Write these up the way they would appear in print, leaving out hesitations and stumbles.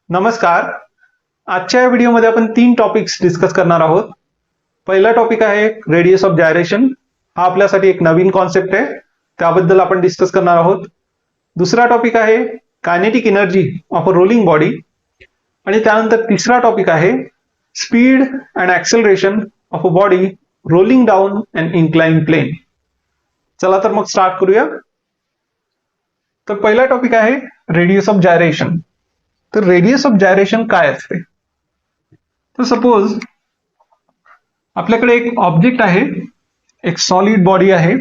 नमस्कार. आजच्या या व्हिडिओमध्ये आपण 3 टॉपिक्स डिस्कस करणार आहोत. पहिला टॉपिक आहे रेडियस ऑफ जायरेशन. हा आपल्यासाठी एक नवीन कॉन्सेप्ट आहे, त्याबद्दल आपण डिस्कस करणार आहोत. दुसरा टॉपिक आहे kinetic energy of a rolling body आणि त्यानंतर तिसरा टॉपिक आहे speed and acceleration of a body rolling down an incline plane. चला तर मग स्टार्ट करूया. तर पहिला टॉपिक आहे रेडियस ऑफ जायरेशन. तर रेडियस ऑफ जायरेशन काय असते? तर सपोज आपल्याकडे एक ऑब्जेक्ट आहे, एक सॉलिड बॉडी आहे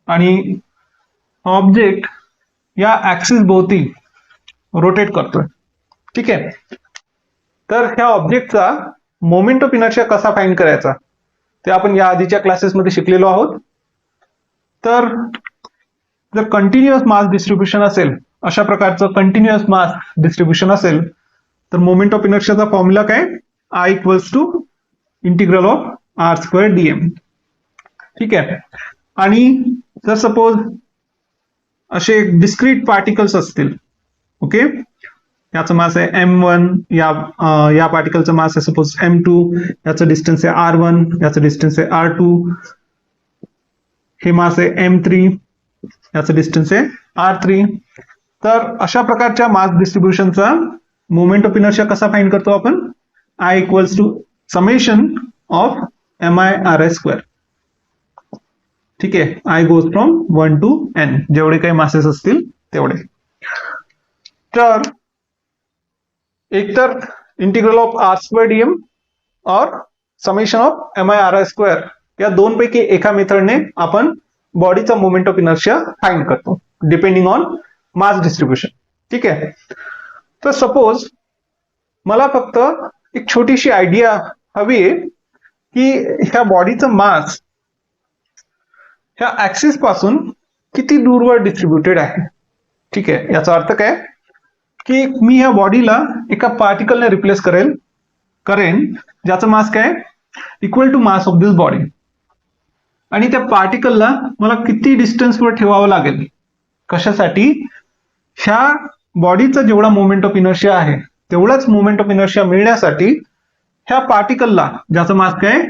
आणि ऑब्जेक्ट या ऍक्सिस भोवती रोटेट करतोय. ठीक आहे. तर ह्या ऑब्जेक्टचा मोमेंट ऑफ इनर्शिया कसा फाइंड करायचा ते आपण या आधीच्या क्लासेसमध्ये शिकलेलो आहोत. तर जर कंटिन्युअस मास डिस्ट्रीब्युशन असेल, अशा प्रकारचं कंटिन्युअस मास डिस्ट्रीब्युशन असेल, तर मोमेंट ऑफ इनर्शियाचा फॉर्म्युला काय? I equals to integral of r square dm. ठीक आहे. आणि जर सपोज असे डिस्क्रीट पार्टिकल्स असतील, ओके, याचं मास आहे m1, या पार्टिकलचं मास आहे सपोज m2, याचं डिस्टन्स आहे r1, याचं डिस्टन्स आहे r2, हे मास आहे m3, याचं डिस्टन्स आहे r3. तर अशा प्रकारच्या मास डिस्ट्रीब्युशनचा मोमेंट ऑफ इनर्शिया कसा फाइंड करतो आपण? I equals to summation of mi square. ठीक आहे. I goes from 1 to n, जेवढे काही मासेस असतील तेवढे. तर एकतर integral of r square dm और समेशन ऑफ mi स्क्वेअर, या दोन पैकी एका मेथडने आपण बॉडीचा मोमेंट ऑफ इनर्शिया फाइंड करतो डिपेंडिंग ऑन मास डिस्ट्रीब्युशन. ठीक आहे. तर सपोज मला फक्त एक छोटीशी आयडिया हवी आहे की ह्या बॉडीचं मास ह्या ऍक्सिस पासून किती दूरवर डिस्ट्रीब्युटेड आहे. ठीक आहे. याचा अर्थ काय की मी ह्या बॉडीला एका पार्टिकलने रिप्लेस करेन ज्याचं मास काय? Equal to mass of this body. आणि त्या पार्टिकलला मला किती डिस्टन्सवर ठेवावं लागेल? कशासाठी? ह्या बॉडीचा जेवढा मोमेंट ऑफ इनर्शिया आहे तेवढाच मोमेंट ऑफ इनर्शिया मिळण्यासाठी ह्या पार्टिकलला, ज्याचं मास काय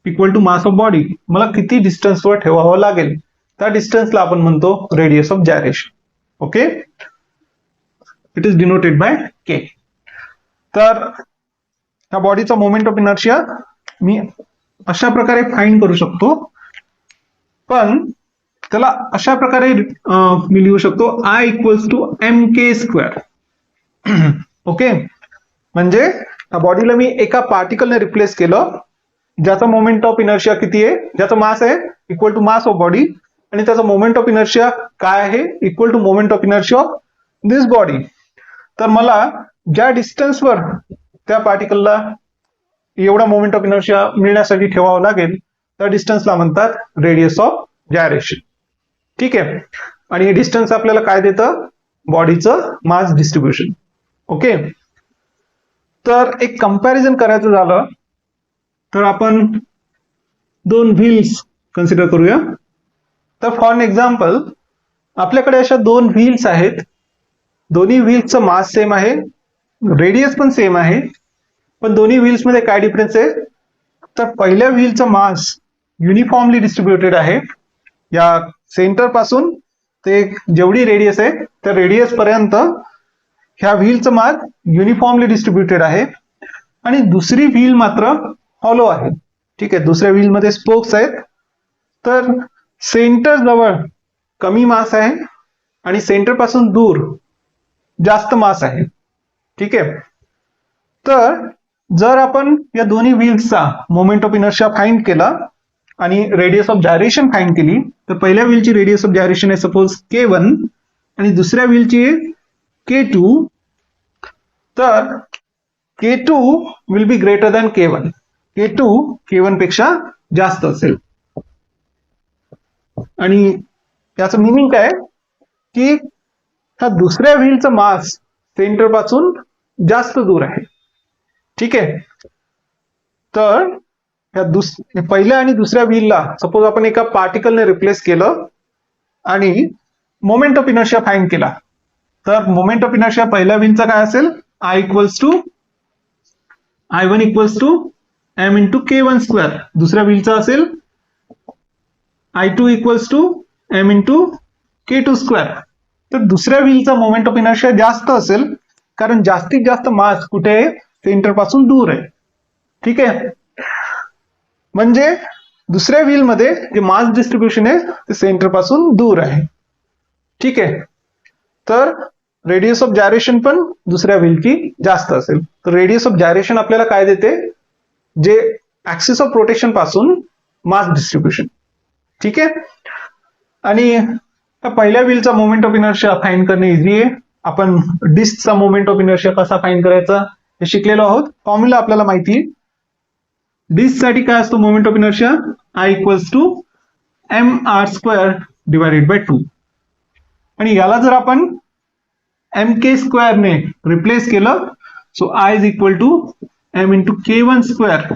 equal to mass of body, मला किती डिस्टन्सवर ठेवावं लागेल, त्या डिस्टन्सला आपण म्हणतो radius of gyration. Okay. It is denoted by K. तर ह्या बॉडीचा मोमेंट ऑफ इनर्शिया मी अशा प्रकारे फाइंड करू शकतो, पण त्याला अशा प्रकारे मी लिहू शकतो I equals to m K square. Okay. म्हणजे या बॉडीला मी एका पार्टिकलने रिप्लेस केलं ज्याचा मोमेंट ऑफ इनर्शिया किती आहे, ज्याचं मास आहे equal to mass of body, आणि त्याचा मोमेंट ऑफ इनर्शिया काय आहे? Equal to moment of inertia of this body. तर मला ज्या डिस्टन्सवर त्या पार्टिकलला एवढा मोमेंट ऑफ इनर्शिया मिळण्यासाठी ठेवावं लागेल त्या डिस्टन्सला म्हणतात रेडियस ऑफ जायरेशन. ठीक आहे. आणि हे डिस्टन्स आपल्याला काय देतं? बॉडीचं मास डिस्ट्रीब्युशन. ओके. तर एक कंपॅरिझन करायचं झालं तर आपण दोन व्हील्स कन्सिडर करूया. तर फॉर एक्झाम्पल आपल्याकडे अशा दोन व्हील्स आहेत. दोन्ही व्हील्सचं मास सेम आहे, रेडियस पण सेम आहे, पण दोन्ही व्हील्स मध्ये काय डिफरन्स आहे? तर पहिल्या व्हीलचं मास युनिफॉर्मली डिस्ट्रीब्युटेड आहे. या सेंटर पासून ते जेवढी रेडियस आहे त्या रेडियस पर्यंत ह्या व्हीलचं मास युनिफॉर्मली डिस्ट्रीब्युटेड आहे. आणि दुसरी व्हील मात्र हॉलो आहे. ठीक आहे. दुसऱ्या व्हील मध्ये स्पोक्स आहेत. तर सेंटर जवळ कमी मास आहे आणि सेंटर पासून दूर जास्त मास आहे. ठीक आहे. तर जर आपण या दोन्ही व्हील्सचा मोमेंट ऑफ इनर्शिया फाइंड केला आणि रेडियस ऑफ जायरेशन फाइंड केली, तर पहिल्या व्हीलची रेडियस ऑफ जायरेशन आहे सपोज k1 आणि दुसऱ्या व्हीलची k2. तर k2 will be greater than k1. k2 k1 पेक्षा जास्त असेल. आणि याचं मिनिंग काय की ह्या दुसऱ्या व्हीलचं मास सेंटर पासून जास्त दूर आहे. ठीक आहे. तर ह्या पहिल्या आणि दुसऱ्या व्हीलला सपोज आपण एका पार्टिकलने रिप्लेस केलं आणि मोमेंट ऑफ इनर्शिया फाइंड केला, तर मोमेंट ऑफ इनर्शिया पहिल्या व्हीलचा काय असेल? I1 equals to m into k1 square. दुसऱ्या व्हीलचा असेल I2 equals to m into k2 square. तर दुसऱ्या व्हीलचा मोमेंट ऑफ इनर्शिया जास्त असेल, कारण जास्तीत जास्त मास कुठे आहे, सेंटर पासून दूर आहे. ठीक आहे, म्हणजे दुसऱ्या व्हील मध्ये जे मास डिस्ट्रीब्युशन आहे ते सेंटर पासून दूर आहे. ठीक आहे, तर रेडियस ऑफ जायरेशन पण दुसऱ्या व्हीलची जास्त असेल. तर रेडियस ऑफ जायरेशन आपल्याला काय देते, जे ऍक्सिस ऑफ रोटेशन पासून मास डिस्ट्रीब्युशन. ठीक आहे, आणि पहिल्या व्हीलचा मोमेंट ऑफ इनर्शिया फाइंड करणे इझी आहे. आपण डिस्कचा मोमेंट ऑफ इनर्शिया कसा फाइंड करायचा हे शिकलेलो आहोत. फॉर्म्युला आपल्याला माहिती आहे. डिस्क साठी काय असतो moment of inertia, I equals to mr² divided by 2. आणि याला जर आपण mk² ने रिप्लेस केलं, so I is equal to m into k1 square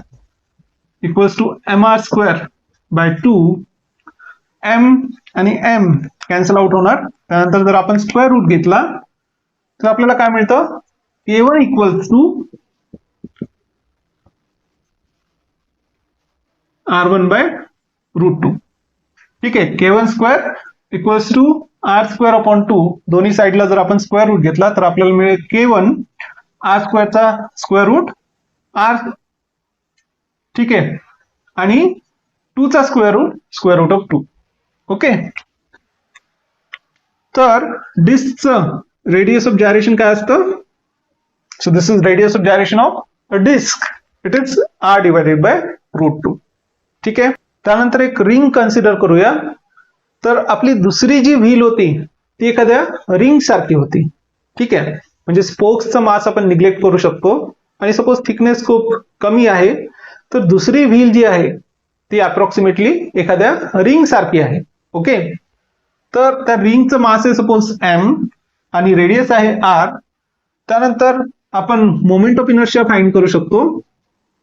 equals to mr² by 2. m आणि m कॅन्सल आउट होणार. त्यानंतर जर आपण स्क्वेअर रूट घेतला तर आपल्याला काय मिळतं, k1 equals to r1 bye root 2. ठीक आहे, k1 square equals to r² upon 2. दोन्ही साईडला जर आपण स्क्वेअर रूट घेतला तर आपल्याला मिळेल k1 r² चा स्क्वेअर रूट r. ठीक आहे, आणि 2 चा स्क्वेअर रूट ऑफ 2. ओके, तर डिस्कचं रेडियस ऑफ जायरेशन काय असतं, so this is radius of gyration of a disk. It is r divided by root 2. ठीक आहे, त्यानंतर एक रिंग कन्सिडर करूया. तर आपली दुसरी जी व्हील होती ती एखाद्या रिंग सारखी होती. ठीक आहे, म्हणजे स्पोक्सचा मास आपण निग्लेक्ट करू शकतो. आणि सपोज थिकनेस खूप कमी आहे तर दुसरी व्हील जी आहे ती अप्रॉक्सिमेटली एखाद्या रिंग सारखी आहे. ओके, तर त्या रिंगचं मास आहे सपोज m आणि रेडियस आहे r. त्यानंतर आपण मोमेंट ऑफ इनर्शिया फाइंड करू शकतो.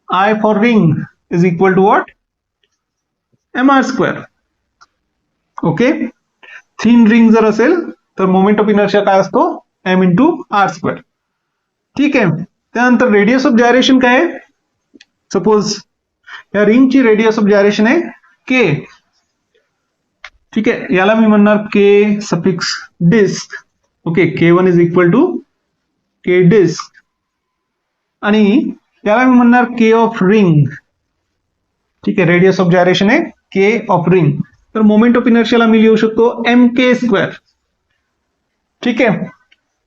I for ring is equal to what, mr². Okay, thin ring जर असेल तर मोमेंट ऑफ इनर्शिया काय असतो, m इंटू r². ठीक आहे, त्यानंतर रेडियस ऑफ जायरेशन काय आहे, सपोज या रिंगची रेडियस ऑफ जायरेशन आहे k. ठीक आहे, याला मी म्हणणार k suffix disk. Okay, k1 is equal to k disk, आणि याला मी म्हणणार k ऑफ रिंग. ठीक आहे, रेडियस ऑफ जायरेशन आहे k ऑफ रिंग. तर मोमेंट ऑफ इनर्शियाला मी लिहू शकतो mk². ठीक आहे,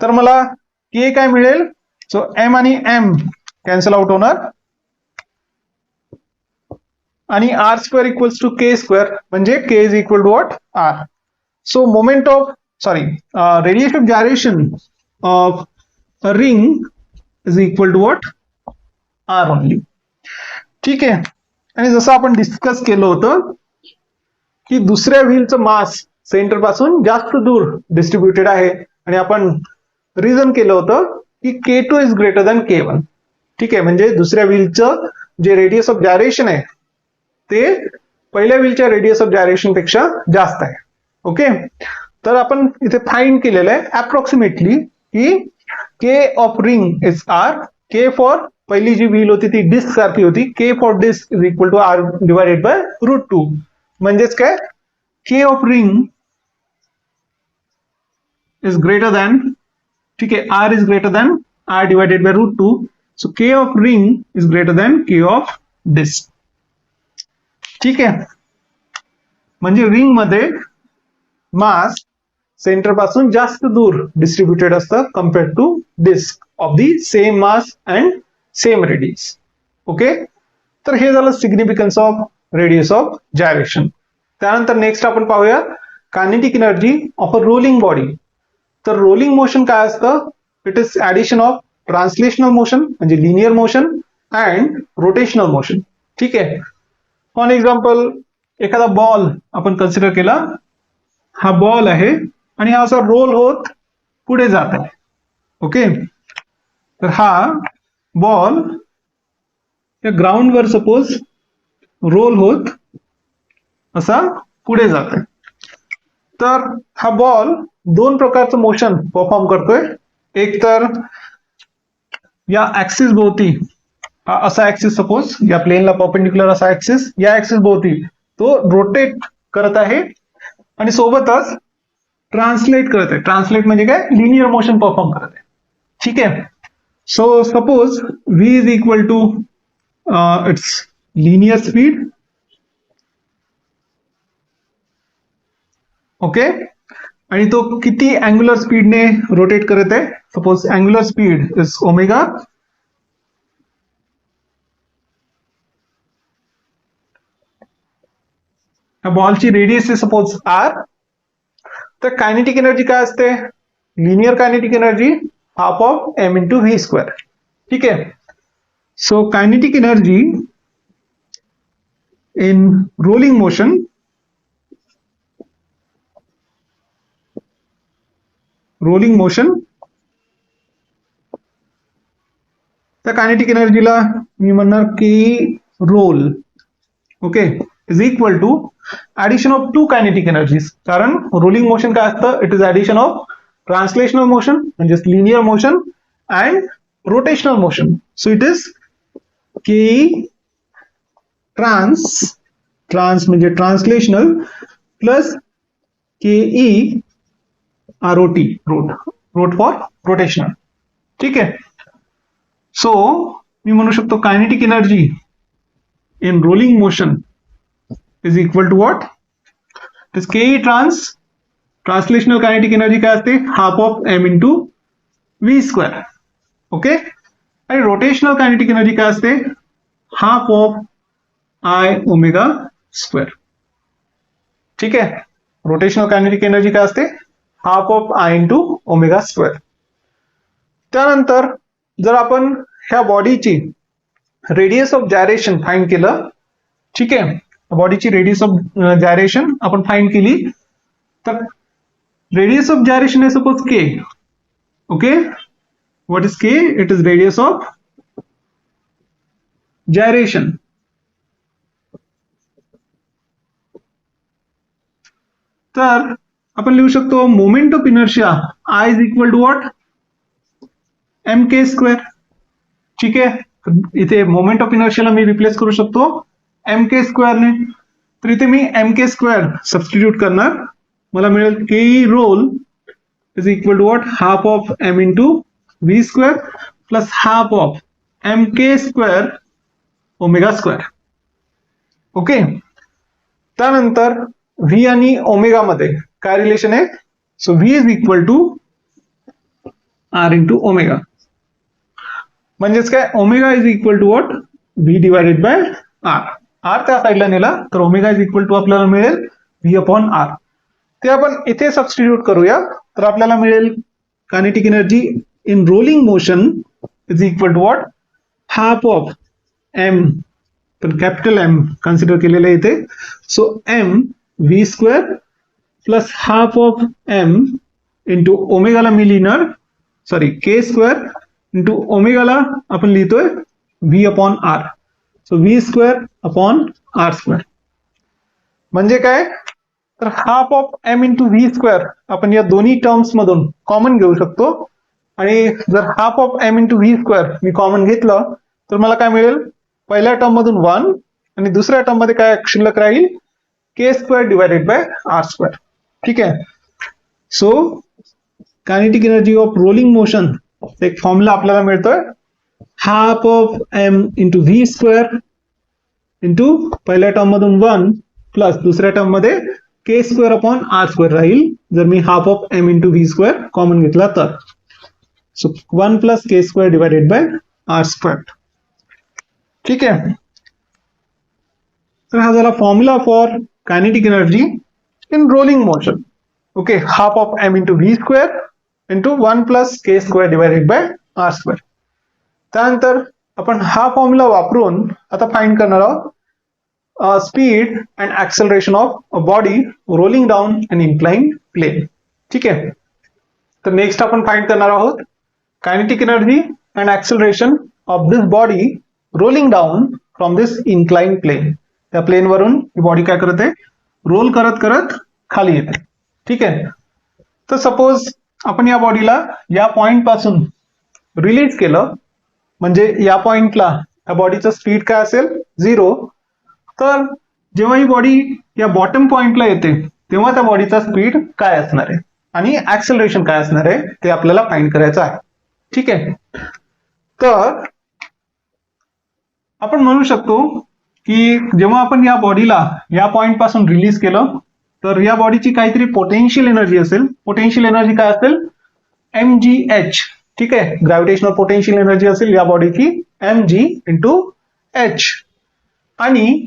तर मला k काय मिळेल, सो m आणि m कॅन्सल आउट होणार, आणि r² इक्वल्स टू k², म्हणजे k is equal to what, r. So moment of radius of gyration of a ring is equal to what, r only. ठीक आहे, आणि जसं आपण डिस्कस केलं होतं की दुसऱ्या व्हीलचं मास सेंटर पासून जास्त दूर डिस्ट्रीब्युटेड आहे, आणि आपण रिझन केलं होतं की k2 is greater than k1. ठीक आहे, म्हणजे दुसऱ्या व्हीलचं जे रेडियस ऑफ जायरेशन आहे ते पहिल्या व्हीलच्या रेडियस ऑफ जायरेशन पेक्षा जास्त आहे. ओके, तर आपण इथे फाइंड केलेलं आहे अप्रॉक्सिमेटली की k of ring is r. k for पहिली जी व्हील होती ती डिस्क सारखी होती, k for disk is equal to r divided by root 2. म्हणजेच काय, k of ring is greater than, ठीक आहे, r is greater than r divided by root 2. So k of ring is greater than k of disk. ठीक आहे, म्हणजे ring मध्ये mass centre पासून जास्त दूर डिस्ट्रीब्युटेड असतं compared to disc of the same mass and same radius. Okay, तर हे झालं significance of radius of gyration. त्यानंतर नेक्स्ट आपण पाहूया kinetic energy of a rolling body. तर रोलिंग मोशन काय असतं, it is addition of translational motion म्हणजे linear motion and rotational motion. ठीक आहे, फॉर एक्झाम्पल एखादा बॉल आपण कन्सिडर केला, हा बॉल आहे आणि हा असा रोल होत पुढे जात आहे. ओके, तर हा बॉल या ग्राउंडवर सपोज रोल होत असा पुढे जात आहे. तर हा बॉल दोन प्रकारचं मोशन परफॉर्म करतोय. एक तर या ऍक्सिस भोवती, हा असा ऍक्सिस सपोज या प्लेनला परपेंडिक्युलर असा ऍक्सिस, या ऍक्सिस भोवती तो रोटेट करत आहे आणि सोबतच ट्रान्सलेट करत आहे. ट्रान्सलेट म्हणजे काय, लिनियर मोशन परफॉर्म करत आहे. ठीक आहे. So suppose v is equal to its linear speed. Okay, आणि तो किती अँग्युलर स्पीडने रोटेट करत आहे. Suppose angular speed is omega. बॉलची रेडियस आहे सपोज आर. तर कायनेटिक एनर्जी काय असते, linear kinetic energy half of M into V square. ठीक आहे. So kinetic energy in rolling motion त्या कायनेटिक एनर्जीला मी म्हणणार की roll. Okay, is equal to addition of two kinetic energies. कारण रोलिंग मोशन काय असतं, it is addition of translational motion म्हणजे linear motion and rotational motion. So it is K trans म्हणजे translational plus K E ROT, rot for rotational. ठीक आहे. So मी म्हणू शकतो kinetic energy in rolling motion is equal to what, it is K translational kinetic energy काय असते, half of M into V square. Okay, आणि rotational kinetic energy काय असते, half of i omega square. ठीक आहे. रोटेशनल कायनेटिक एनर्जी काय असते, half of I into omega square. त्यानंतर जर आपण ह्या बॉडीची रेडियस ऑफ जायरेशन फाइंड केलं. ठीक आहे, बॉडीची रेडियस ऑफ जायरेशन आपण फाइंड केली, तर रेडियस ऑफ जायरेशन आहे suppose K. Okay, what is K, it is radius of gyration. तर आपण लिहू शकतो moment of inertia I is equal to what, M K square. ठीक आहे. इथे मोमेंट ऑफ इनर्शियाला मी रिप्लेस करू शकतो एम के स्क्वेअरने. तर इथे मी एम के स्क्वेअर सबस्टिट्यूट करणार, मला मिळेल K roll is equal to what, half of M into V square plus half of m K square omega square. Okay, त्यानंतर व्ही आणि ओमेगा मध्ये काय रिलेशन आहे, so v is equal to r into omega. म्हणजेच काय, omega is equal to what, v divided by r. R त्या साईडला नेला तर ओमेगा इज इक्वल टू आपल्याला मिळेल व्ही अपॉन आर. ते आपण इथे सबस्टिट्यूट करूया, तर आपल्याला मिळेल kinetic energy in rolling motion is equal to what, half of M, पण कॅपिटल एम कन्सिडर केलेलं आहे इथे. So M V square plus half of M into ओमेगाला मी लिहिणार, सॉरी के स्क्वेअर इंटू ओमेगाला आपण लिहितोय V upon R. So V square upon R square. म्हणजे काय, तर half of M into V square आपण या दोन्ही टर्म्स मधून कॉमन घेऊ शकतो. आणि जर half of M into V square मी कॉमन घेतलं तर मला काय मिळेल, पहिल्या टर्म मधून 1 आणि दुसऱ्या टर्म मध्ये काय शिल्लक राहील, K square divided by R square. ठीक आहे. So kinetic energy of rolling motion एक फॉर्म्युला आपल्याला मिळतोय, half of M into V square into पहिल्या टर्म मधून 1 प्लस दुसऱ्या टर्म मध्ये K square upon R square राहील जर मी half of M into V square common घेतला तर. So 1 plus K square divided by R square. ठीक आहे. तर हा झाला formula for kinetic energy in rolling motion. Okay, half of M into V square into 1 plus K square divided by R square. त्यानंतर आपण हा फॉर्म्युला वापरून आता फाइंड करणार आहोत speed and acceleration of a body rolling down an inclined plane. ठीक आहे. तर नेक्स्ट आपण फाइंड करणार आहोत kinetic energy and acceleration of this body rolling down from this inclined plane. त्या प्लेन वरून ही बॉडी काय करते, रोल करत करत खाली येते. ठीक आहे. तर सपोज आपण या बॉडीला या पॉइंट पासून रिलीज केलं म्हणजे या पॉइंटला या बॉडीचं स्पीड काय असेल 0. तर जेव्हा ही बॉडी या बॉटम पॉइंटला येते तेव्हा त्या बॉडीचा स्पीड काय असणार आहे आणि ऍक्सेलरेशन काय असणार आहे ते आपल्याला फाइंड करायचं आहे. ठीक आहे. तर आपण म्हणू शकतो की जेव्हा आपण या बॉडीला या पॉइंट पासून रिलीज केलं तर या बॉडीची काहीतरी पोटेन्शियल एनर्जी असेल. पोटेन्शियल एनर्जी काय असेल mgh. ठीक आहे. ग्रॅव्हिटेशनल पोटेन्शियल एनर्जी असेल या बॉडीची mg इंटू h. आणि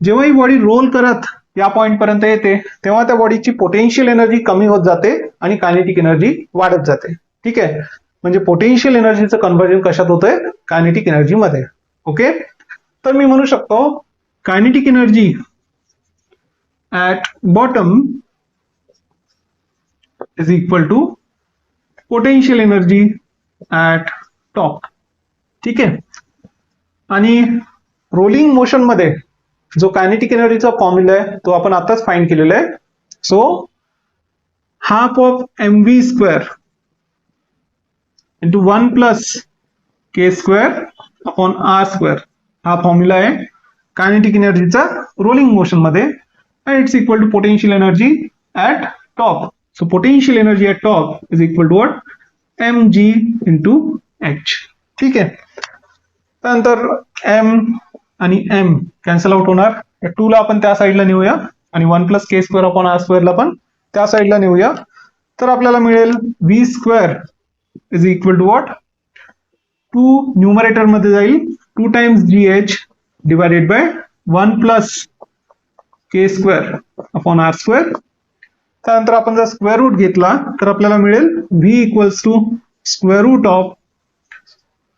जेव्हा ही बॉडी रोल करत या पॉइंट पर्यंत येते तेव्हा त्या बॉडीची पोटेन्शियल एनर्जी कमी होत जाते आणि कायनेटिक एनर्जी वाढत जाते. ठीक आहे. म्हणजे पोटेन्शियल एनर्जीचं कन्व्हर्जन कशात होतंय कायनेटिक एनर्जी मध्ये. ओके. तर मी म्हणू शकतो kinetic energy at bottom is equal to potential energy at top. ठीक आहे. आणि रोलिंग मोशन मध्ये जो कायनेटिक एनर्जीचा फॉर्म्युला आहे तो आपण आताच फाइंड केलेला आहे. So half of mv square into 1 plus K square upon R square हा फॉर्म्युला आहे कायनेटिक एनर्जीचा रोलिंग मोशन मध्ये and it's equal to potential energy at top. So potential energy at top is equal to what? mg into h. ठीक आहे. त्यानंतर m आणि m cancel out होणार. 2 ला आपण त्या साईडला नेऊया आणि 1 प्लस के स्क्वेअर अपॉन आर स्क्वेअरला पण त्या साईडला नेऊया. तर आपल्याला मिळेल v square is equal to what 2 numerator मध्ये जाईल 2 times gh divided by 1 plus K square upon R square. त्यानंतर आपण जर स्क्वेअर रूट घेतला तर आपल्याला मिळेल v equals to square root of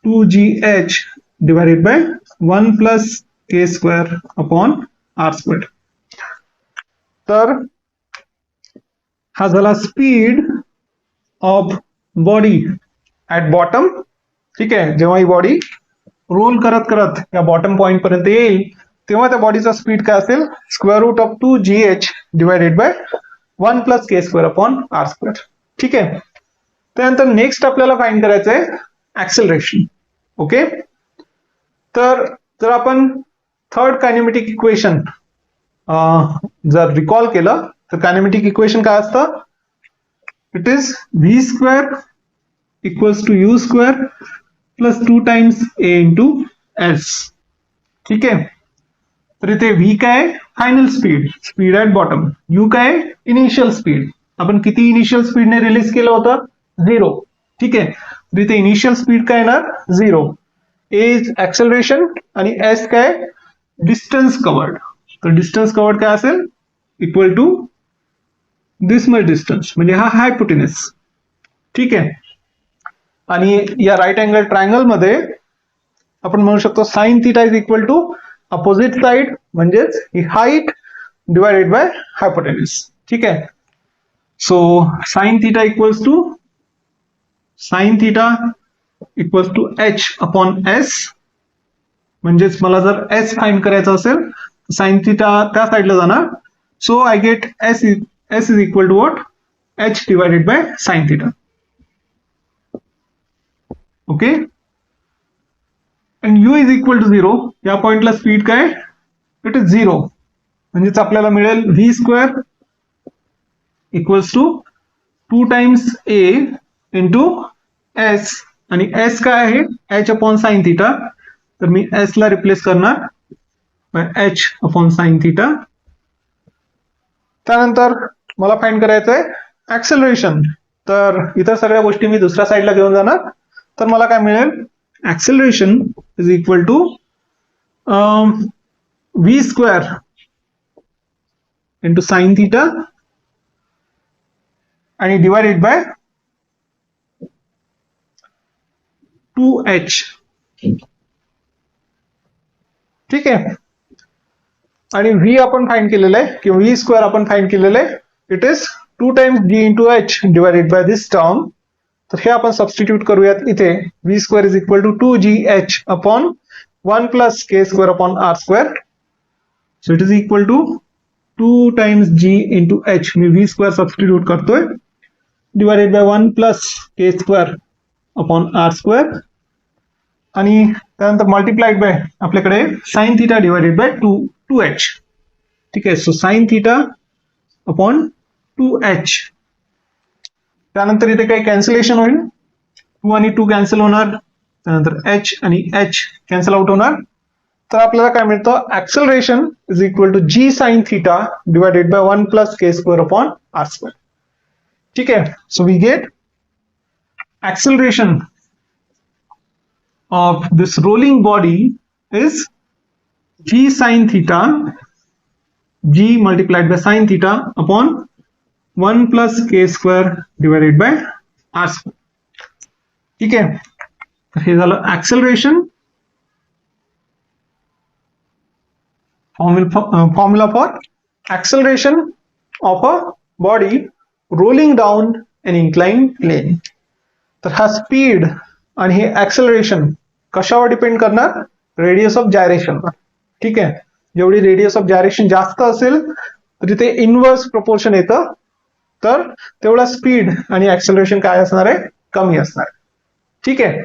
2gh divided by 1 plus K square upon R square. तर हा झाला speed of body at bottom. ठीक आहे. जेव्हा ही बॉडी रोल करत करत या बॉटम पॉइंट पर्यंत येईल तेव्हा त्या बॉडीचा स्पीड काय असेल square root of 2gh divided by 1 plus K square upon R square. ठीक आहे. त्यानंतर नेक्स्ट आपल्याला फाइंड करायचं आहे ऍक्सेलरेशन. ओके. तर जर आपण थर्ड कायनेमॅटिक इक्वेशन जर रिकॉल केलं तर कायनेमॅटिक इक्वेशन काय असतं it is v square equals to u square plus 2 times a into s. ठीक आहे. तर इथे v काय final speed speed at bottom, u काय इनिशियल स्पीड आपण किती इनिशियल स्पीडने रिलीज केलं होतं 0. ठीक आहे. तर इथे इनिशियल स्पीड काय येणार 0. a इज ऍक्सेलरेशन आणि s काय डिस्टन्स कव्हर्ड. तर डिस्टन्स कव्हर्ड काय असेल equal to this much distance म्हणजे हा हायपोटेनस. ठीक आहे. आणि या राईट अँगल ट्रायंगल मध्ये आपण म्हणू शकतो sine theta is equal to opposite side म्हणजेच ही हाईट डिवायडेड बाय हायपोटेनस. ठीक आहे. So sine theta equals to h upon s. म्हणजेच मला जर s फाइंड करायचं असेल साइन थीटा त्या साईडला जाणार. So I get s is equal to what h divided by sine theta. Okay. and u is equal to 0. या पॉइंटला स्पीड काय इट इज 0. म्हणजेच आपल्याला मिळेल v square equals to 2 times a into s आणि s काय आहे h upon sine theta. तर मी s ला रिप्लेस करणार by h upon sine theta. त्यानंतर मला फाइंड करायचं आहे ऍक्सेलरेशन. तर इतर सगळ्या गोष्टी मी दुसऱ्या साईडला घेऊन जाणार. तर मला काय मिळेल acceleration is equal to v square into sine theta आणि डिवायडेड बाय 2h. ठीक आहे. आणि v आपण फाइंड केलेलं आहे किंवा v स्क्वेअर आपण फाइंड केलेलं आहे it is 2 times g into h divided by this term. तर हे आपण सबस्टिट्यूट करूयात इथे v square is equal to 2gh upon 1 plus K square upon R square. So it is equal to 2 times g into h. मी v square substitute करतोय divided by 1 plus K square upon R square. आणि त्यानंतर multiplied by आपल्याकडे sine theta divided by 2h. ठीक आहे. So sine theta upon 2h. त्यानंतर इथे काही कॅन्सलेशन होईल. 2 आणि 2 कॅन्सल होणार. त्यानंतर h आणि h कॅन्सल आउट होणार. तर आपल्याला काय मिळतं, acceleration is equal to g sine theta divided by 1 plus k square upon r square. ठीक आहे. So we get acceleration of this rolling body is g sin theta, g multiplied by sin theta upon 1 plus k square divided by r square. ठीक आहे. तर हे झालं acceleration. Formula for acceleration of a body rolling down an inclined plane. तर हा speed आणि हे acceleration कशावर डिपेंड करणार, रेडियस ऑफ जायरेशनवर. ठीक आहे. जेवढी रेडियस ऑफ जायरेशन जास्त असेल तर तिथे इनवर्स प्रपोर्शन येतं, तर तेवढा स्पीड आणि ऍक्सेलरेशन काय असणार आहे, कमी असणार. ठीक आहे.